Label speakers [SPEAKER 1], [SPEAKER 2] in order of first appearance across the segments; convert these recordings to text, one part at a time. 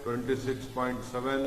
[SPEAKER 1] 26.7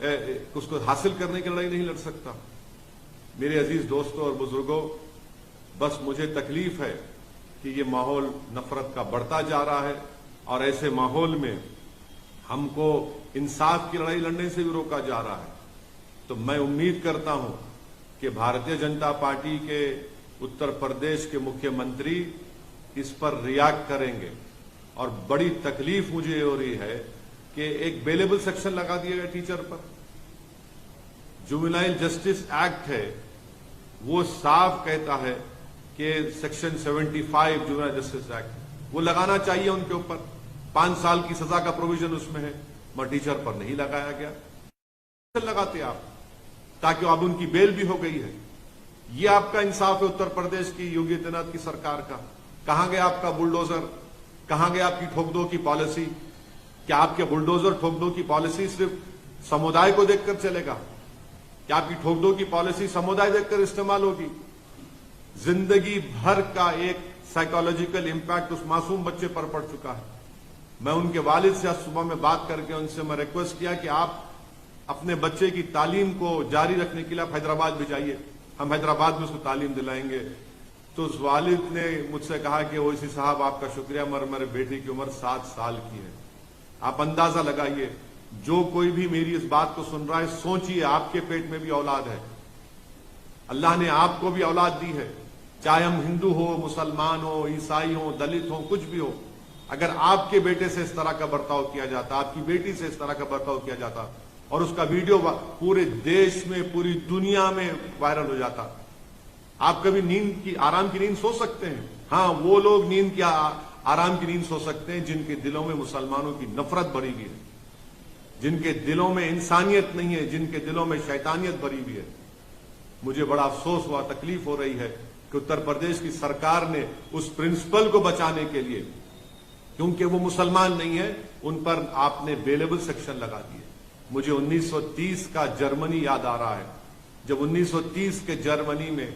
[SPEAKER 1] اس کو حاصل کرنے کی لڑائی نہیں لڑ سکتا؟ میرے عزیز دوستوں اور بزرگوں، بس مجھے تکلیف ہے کہ یہ ماحول نفرت کا بڑھتا جا رہا ہے، اور ایسے ماحول میں ہم کو انصاف کی لڑائی لڑنے سے بھی روکا جا رہا ہے۔ تو میں امید کرتا ہوں کہ بھارتیہ جنتا پارٹی کے اتر پردیش کے مکھیہ منتری اس پر ریاکٹ کریں گے، اور بڑی تکلیف مجھے ہو رہی ہے کہ ایک بیلیبل سیکشن لگا دیا گیا ٹیچر پر۔ جوینائل جسٹس ایکٹ ہے، وہ صاف کہتا ہے کہ سیکشن 75 جوینائل جسٹس ایکٹ وہ لگانا چاہیے ان کے اوپر، 5 سال کی سزا کا پروویژن اس میں ہے، مگر ٹیچر پر نہیں لگایا گیا۔ لگاتے آپ تاکہ اب ان کی بیل بھی ہو گئی ہے۔ یہ آپ کا انصاف ہے اتر پردیش کی یوگی آدتیہ ناتھ کی سرکار کا؟ کہاں گیا آپ کا بلڈوزر؟ کہاں گیا آپ کی ٹھوک دو کی پالیسی؟ کیا آپ کے بلڈوزر ٹھوک دو کی پالیسی صرف سمودائے کو دیکھ کر چلے گا؟ کیا آپ کی ٹھوک دو کی پالیسی سمودائے دیکھ کر استعمال ہوگی؟ زندگی بھر کا ایک سائیکالوجیکل امپیکٹ اس معصوم بچے پر پڑ چکا ہے۔ میں ان کے والد سے آج صبح میں بات کر کے ان سے میں ریکویسٹ کیا کہ آپ اپنے بچے کی تعلیم کو جاری رکھنے کے لیے آپ حیدرآباد بھی جائیے، ہم حیدرآباد میں اس کو تعلیم دلائیں گے۔ تو اس والد نے مجھ سے کہا کہ اویسی صاحب آپ کا شکریہ، مگر میرے بیٹی کی عمر 7 سال کی ہے۔ آپ اندازہ لگائیے، جو کوئی بھی میری اس بات کو سن رہا ہے، سوچئے آپ کے پیٹ میں بھی اولاد ہے، اللہ نے آپ کو بھی اولاد دی ہے، چاہے ہم ہندو ہو، مسلمان ہو، عیسائی ہو، دلت ہو، کچھ بھی ہو۔ اگر آپ کے بیٹے سے اس طرح کا برتاؤ کیا جاتا، آپ کی بیٹی سے اس طرح کا برتاؤ کیا جاتا، اور اس کا ویڈیو پورے دیش میں، پوری دنیا میں وائرل ہو جاتا، آپ کبھی آرام کی نیند سو سکتے ہیں؟ ہاں، وہ لوگ نیند کی آرام کی نیند سو سکتے ہیں جن کے دلوں میں مسلمانوں کی نفرت بھری ہوئی ہے، جن کے دلوں میں انسانیت نہیں ہے، جن کے دلوں میں شیطانیت بھری ہوئی ہے۔ مجھے بڑا افسوس ہوا، تکلیف ہو رہی ہے کہ اتر پردیش کی سرکار نے اس پرنسپل کو بچانے کے لیے، کیونکہ وہ مسلمان نہیں ہے، ان پر آپ نے بیلیبل سیکشن لگا دیے۔ مجھے 1930 کا جرمنی یاد آ رہا ہے، جب 1930 کے جرمنی میں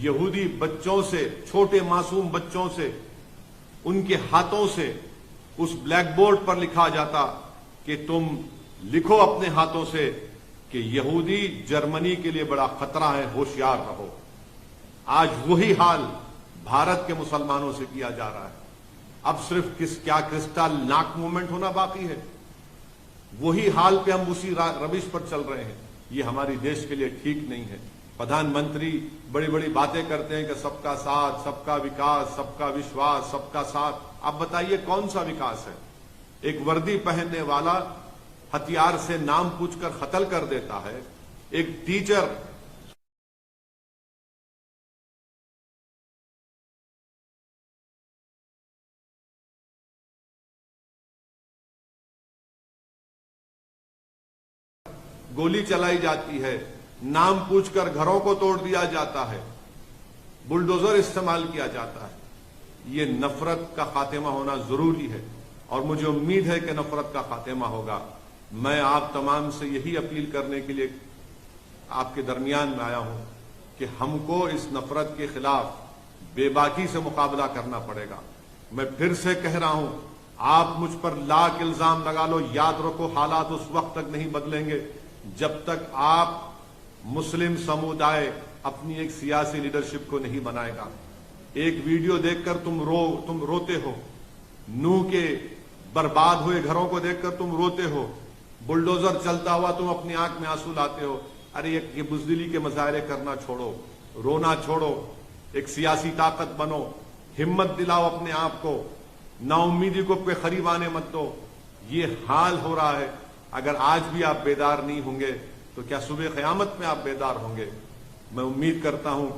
[SPEAKER 1] یہودی بچوں سے، چھوٹے معصوم بچوں سے، ان کے ہاتھوں سے اس بلیک بورڈ پر لکھا جاتا کہ تم لکھو اپنے ہاتھوں سے کہ یہودی جرمنی کے لیے بڑا خطرہ ہے، ہوشیار رہو۔ آج وہی حال بھارت کے مسلمانوں سے کیا جا رہا ہے۔ اب صرف کیا کرسٹل ناک موومنٹ ہونا باقی ہے؟ وہی حال پہ ہم اسی روش پر چل رہے ہیں۔ یہ ہماری دیش کے لیے ٹھیک نہیں ہے۔ پردھان منتری بڑی بڑی باتیں کرتے ہیں کہ سب کا ساتھ، سب کا وکاس، سب کا وشواس، سب کا ساتھ۔ اب بتائیے کون سا وکاس ہے؟ ایک وردی پہننے والا ہتھیار سے نام پوچھ کر قتل کر دیتا ہے، ایک ٹیچر گولی چلائی جاتی ہے، نام پوچھ کر گھروں کو توڑ دیا جاتا ہے، بلڈوزر استعمال کیا جاتا ہے۔ یہ نفرت کا خاتمہ ہونا ضروری ہے، اور مجھے امید ہے کہ نفرت کا خاتمہ ہوگا۔ میں آپ تمام سے یہی اپیل کرنے کے لیے آپ کے درمیان میں آیا ہوں کہ ہم کو اس نفرت کے خلاف بے باکی سے مقابلہ کرنا پڑے گا۔ میں پھر سے کہہ رہا ہوں، آپ مجھ پر لاکھ الزام لگا لو، یاد رکھو حالات اس وقت تک نہیں بدلیں گے جب تک آپ مسلم سمودائے اپنی ایک سیاسی لیڈرشپ کو نہیں بنائے گا۔ ایک ویڈیو دیکھ کر تم روتے ہو، نوح کے برباد ہوئے گھروں کو دیکھ کر تم روتے ہو، بلڈوزر چلتا ہوا تم اپنی آنکھ میں آنسو لاتے ہو۔ ارے یہ بزدلی کے مظاہرے کرنا چھوڑو، رونا چھوڑو، ایک سیاسی طاقت بنو، ہمت دلاؤ اپنے آپ کو، نا امیدی کو پہ قریب آنے مت دو۔ یہ حال ہو رہا ہے، اگر آج بھی آپ بیدار نہیں ہوں گے تو کیا صبح قیامت میں آپ بیدار ہوں گے؟ میں امید کرتا ہوں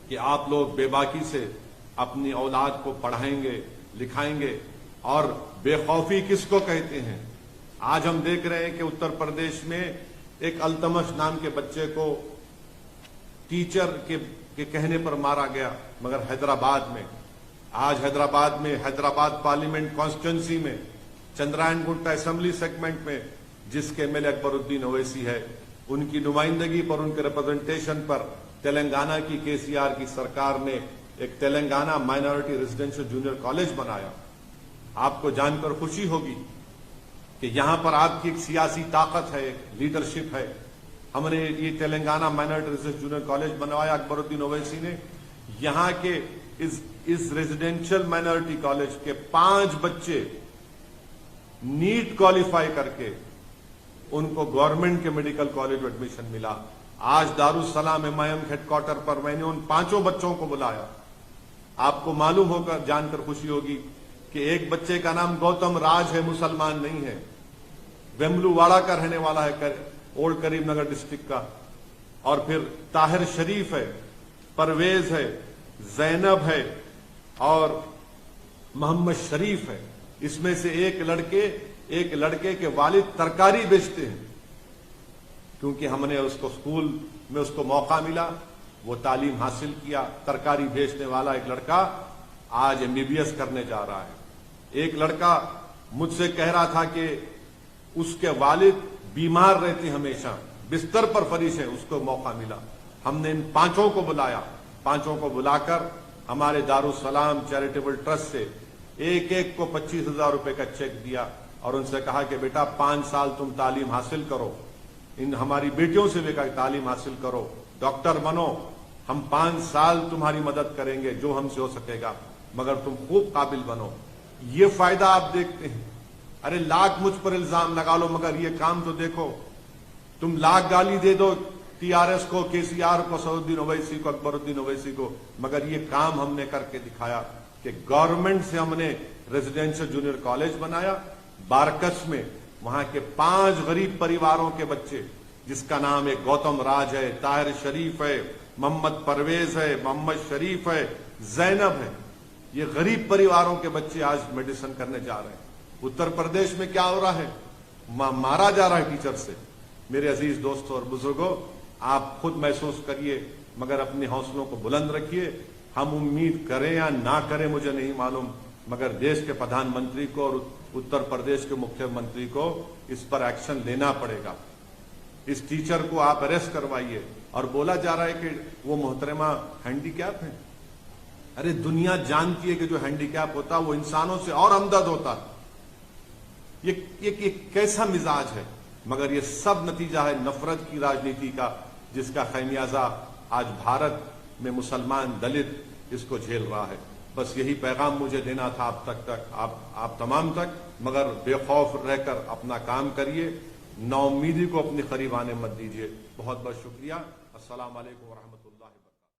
[SPEAKER 1] کہ آپ لوگ بے باکی سے اپنی اولاد کو پڑھائیں گے، لکھائیں گے۔ اور بے خوفی کس کو کہتے ہیں؟ آج ہم دیکھ رہے ہیں کہ اتر پردیش میں ایک التمش نام کے بچے کو ٹیچر کے کہنے پر مارا گیا، مگر حیدرآباد میں، آج حیدرآباد پارلیمنٹ کانسٹیچوئنسی میں، چندرائن گنٹا اسمبلی سیگمنٹ میں، جس کے ایم ایل اے اکبر الدین اویسی ہے، ان کی نمائندگی پر، ان کے ریپرزنٹیشن پر تلنگانہ کی KCR کی سرکار نے ایک Telangana minority residential junior college بنایا۔ آپ کو جان کر خوشی ہوگی کہ یہاں پر آپ کی ایک سیاسی طاقت ہے، ایک لیڈرشپ ہے. ہم نے یہ Telangana minority research junior college بنوایا اکبر الدین اویسی نے. یہاں کے اس ریزیڈینشل مائنرٹی کالج کے 5 بچے نیٹ کوالیفائی کر کے ان کو گورنمنٹ کے میڈیکل کالج میں ایڈمیشن ملا. آج دارالسلام MIM ہیڈ کوارٹر پر میں نے ان 5 بچوں کو بلایا. آپ کو معلوم ہوگا، جان کر خوشی ہوگی کہ ایک بچے کا نام گوتم راج ہے، مسلمان نہیں ہے، ویملو واڑا کا رہنے والا ہے، اولڈ کریم نگر ڈسٹرکٹ کا. اور پھر طاہر شریف ہے، پرویز ہے، زینب ہے اور محمد شریف ہے. اس میں سے ایک لڑکے کے والد ترکاری بیچتے ہیں. کیونکہ ہم نے اس کو اسکول میں اس کو موقع ملا، وہ تعلیم حاصل کیا. ترکاری بیچنے والا ایک لڑکا آج MBBS کرنے جا رہا ہے. ایک لڑکا مجھ سے کہہ رہا تھا کہ اس کے والد بیمار رہتے ہمیشہ، بستر پر فریش ہے، اس کو موقع ملا. ہم نے ان 5 کو بلایا. 5 کو بلا کر ہمارے دارالسلام چیریٹیبل ٹرسٹ سے ایک کو 25,000 روپے کا چیک دیا اور ان سے کہا کہ بیٹا 5 سال تم تعلیم حاصل کرو، ان ہماری بیٹیوں سے بھی کہا تعلیم حاصل کرو، ڈاکٹر بنو، ہم 5 سال تمہاری مدد کریں گے جو ہم سے ہو سکے گا، مگر تم خوب قابل بنو. یہ فائدہ آپ دیکھتے ہیں. ارے لاکھ مجھ پر الزام لگا لو مگر یہ کام تو دیکھو. تم لاکھ گالی دے دو TRS کو، KCR کو، اسدالدین اویسی کو، اکبر الدین اویسی کو، مگر یہ کام ہم نے کر کے دکھایا کہ گورنمنٹ سے ہم نے ریزیڈینشل جونیئر کالج بنایا. بارکس میں وہاں کے 5 غریب پریواروں کے بچے، جس کا نام ہے گوتم راج ہے، طاہر شریف ہے، محمد پرویز ہے، محمد شریف ہے، زینب ہے، یہ غریب پریواروں کے بچے آج میڈیسن کرنے جا رہے ہیں. اتر پردیش میں کیا ہو رہا ہے؟ مارا جا رہا ہے ٹیچر سے. میرے عزیز دوستوں اور بزرگوں، آپ خود محسوس کریے، مگر اپنے حوصلوں کو بلند رکھیے. ہم امید کریں یا نہ کریں مجھے نہیں معلوم، مگر دیش کے پردھان منتری کو اور اتر پردیش کے مکھیہ منتری کو اس پر ایکشن لینا پڑے گا. اس ٹیچر کو آپ اریسٹ کروائیے. اور بولا جا رہا ہے کہ وہ محترمہ ہینڈی کیپ ہے. ارے دنیا جانتی ہے کہ جو ہینڈی کیپ ہوتا وہ انسانوں سے اور ہمدرد ہوتا. یہ کیسا مزاج ہے؟ مگر یہ سب نتیجہ ہے نفرت کی راجنیتی کا، جس کا خمیازہ آج بھارت میں مسلمان دلت اس کو جھیل رہا ہے. بس یہی پیغام مجھے دینا تھا آپ تمام تک. مگر بے خوف رہ کر اپنا کام کریے، نا امیدی کو اپنی قریب آنے مت دیجیے. بہت بہت شکریہ. السلام علیکم ورحمۃ اللہ.